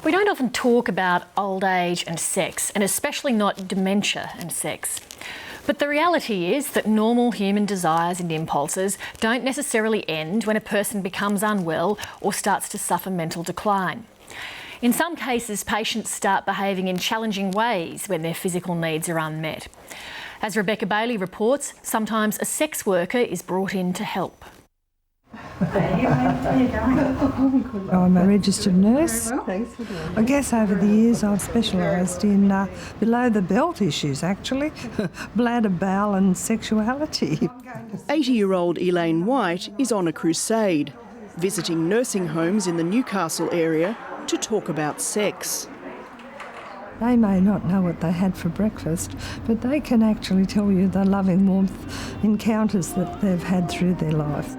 We don't often talk about old age and sex, and especially not dementia and sex. But the reality is that normal human desires and impulses don't necessarily end when a person becomes unwell or starts to suffer mental decline. In some cases, patients start behaving in challenging ways when their physical needs are unmet. As Rebecca Bailey reports, sometimes a sex worker is brought in to help. I'm a registered nurse. I guess over the years I've specialised in below the belt issues actually, bladder, bowel and sexuality. 80-year-old Elaine White is on a crusade, visiting nursing homes in the Newcastle area to talk about sex. They may not know what they had for breakfast, but they can actually tell you the loving warmth encounters that they've had through their life.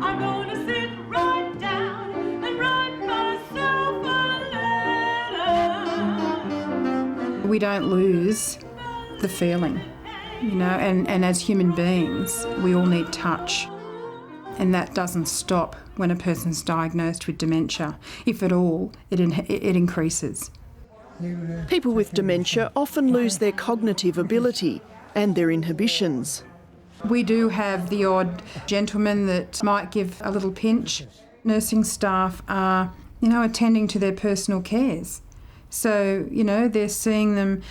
I'm going to sit right down and write myself a letter. We don't lose the feeling, you know, and as human beings, we all need touch. And that doesn't stop when a person's diagnosed with dementia. If at all, it increases. People with dementia often lose their cognitive ability and their inhibitions. We do have the odd gentleman that might give a little pinch. Nursing staff are, you know, attending to their personal cares. So, you know, they're seeing them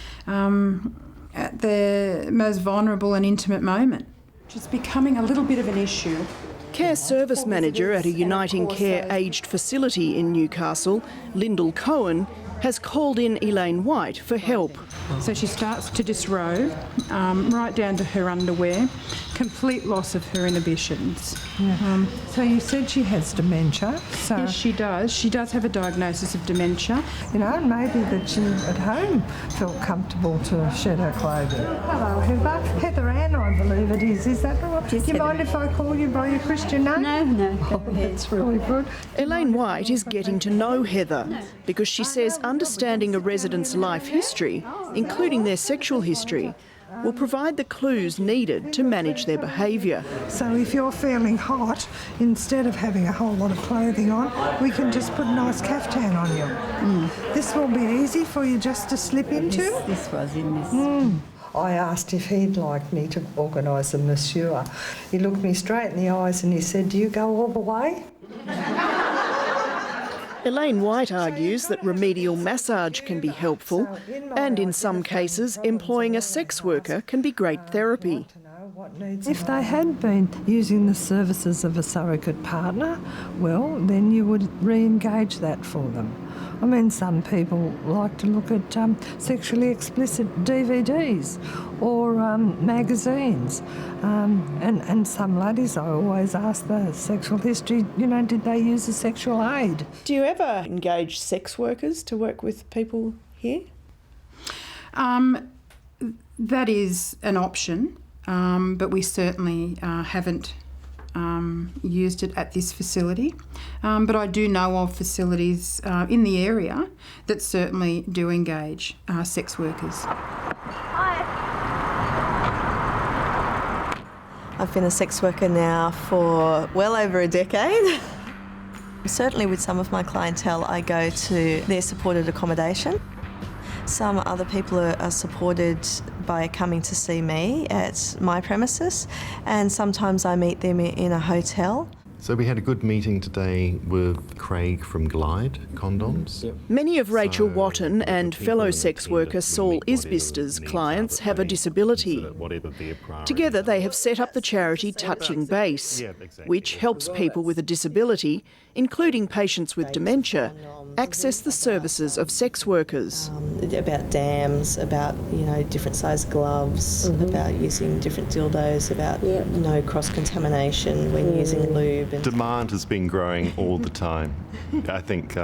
at their most vulnerable and intimate moment. It's becoming a little bit of an issue. Care service manager at a Uniting Care aged facility in Newcastle, Lyndall Cohen, has called in Elaine White for help. So she starts to disrobe, right down to her underwear, complete loss of her inhibitions. Yeah. So you said she has dementia. So Yes, she does. She does have a diagnosis of dementia. you know, and maybe that she at home felt comfortable to shed her clothing. Hello, Heather. Heather Ann, I believe it is. Is that right? Do you mind if I call you by your Christian name? No. Oh, that's really good. Elaine White is getting to know Heather because she says understanding a resident's life history, including their sexual history, will provide the clues needed to manage their behaviour. So if you're feeling hot, instead of having a whole lot of clothing on, we can just put a nice caftan on you. This will be easy for you just to slip into. This was in this. I asked if he'd like me to organise a masseur. He looked me straight in the eyes and he said, "Do you go all the way?" Elaine White argues that remedial massage can be helpful, and in some cases employing a sex worker can be great therapy. If they had been using the services of a surrogate partner, well, then you would re-engage that for them. I mean, some people like to look at sexually explicit DVDs or magazines. And some ladies, I always ask the sexual history, you know, did they use a sexual aid? Do you ever engage sex workers to work with people here? That is an option, but we certainly haven't used it at this facility. But I do know of facilities in the area that certainly do engage sex workers. I've been a sex worker now for well over a decade. Certainly with some of my clientele, I go to their supported accommodation. Some other people are supported by coming to see me at my premises, and sometimes I meet them in a hotel. So we had a good meeting today with Craig from Glide Condoms. Many of Rachel Wotton and fellow sex worker Saul Isbister's clients have a disability. Together they have set up the charity Touching Base, which helps people with a disability, including patients with dementia, access the services of sex workers. About dams, about, you know, different size gloves, about using different dildos, about no cross-contamination when using lube. Demand has been growing all the time. I think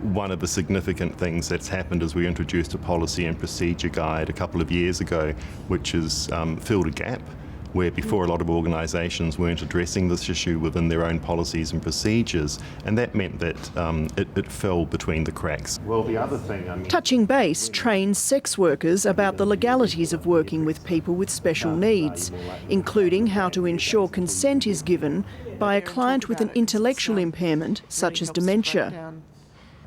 one of the significant things that's happened is we introduced a policy and procedure guide a couple of years ago, which has filled a gap where before a lot of organisations weren't addressing this issue within their own policies and procedures, and that meant that it fell between the cracks. Well, the other thing, Touching Base trains sex workers about the legalities of working with people with special needs, including how to ensure consent is given by a client with an intellectual impairment such as dementia.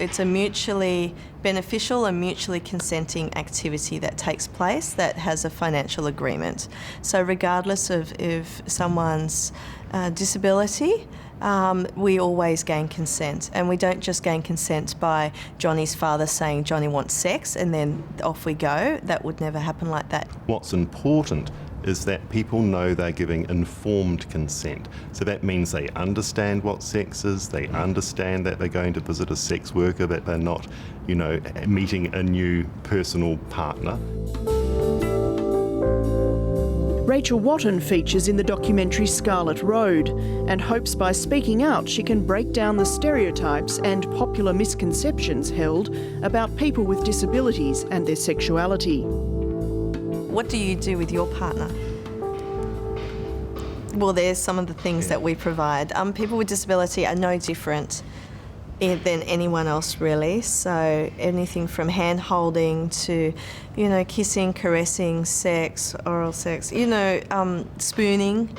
It's a mutually beneficial and mutually consenting activity that takes place that has a financial agreement. So regardless of someone's disability, we always gain consent. And we don't just gain consent by Johnny's father saying Johnny wants sex and then off we go. That would never happen like that. What's important is that people know they're giving informed consent. So that means they understand what sex is, they understand that they're going to visit a sex worker, that they're not, meeting a new personal partner. Rachel Wotton features in the documentary Scarlet Road and hopes by speaking out she can break down the stereotypes and popular misconceptions held about people with disabilities and their sexuality. What do you do with your partner? Well, there's some of the things that we provide. People with disability are no different than anyone else, really. So anything from hand holding to, kissing, caressing, sex, oral sex, spooning.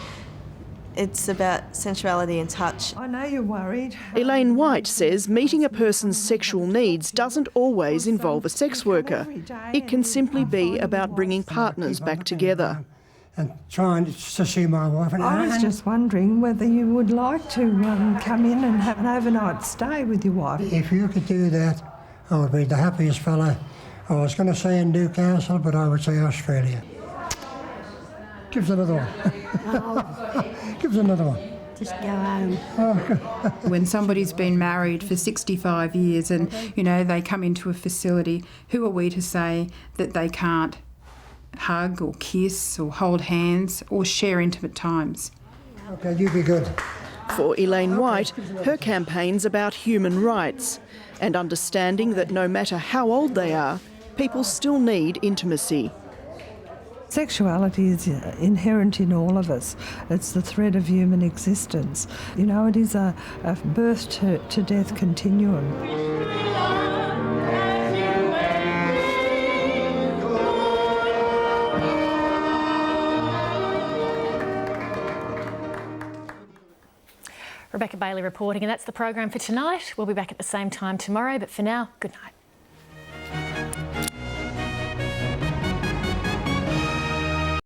It's about sensuality and touch. I know you're worried. Elaine White says meeting a person's sexual needs doesn't always involve a sex worker. It can simply be about bringing partners back together. And trying to see my wife. I was just wondering whether you would like to come in and have an overnight stay with your wife. If you could do that, I would be the happiest fella. I was going to say in Newcastle, but I would say Australia. Give us another one. Give us another one. Just go home. When somebody's been married for 65 years and, they come into a facility, who are we to say that they can't hug or kiss or hold hands or share intimate times? Okay, you be good. For Elaine White, her campaign's about human rights and understanding that no matter how old they are, people still need intimacy. Sexuality is inherent in all of us. It's the thread of human existence. It is a birth to death continuum. Rebecca Bailey reporting, and that's the program for tonight. We'll be back at the same time tomorrow, but for now, good night.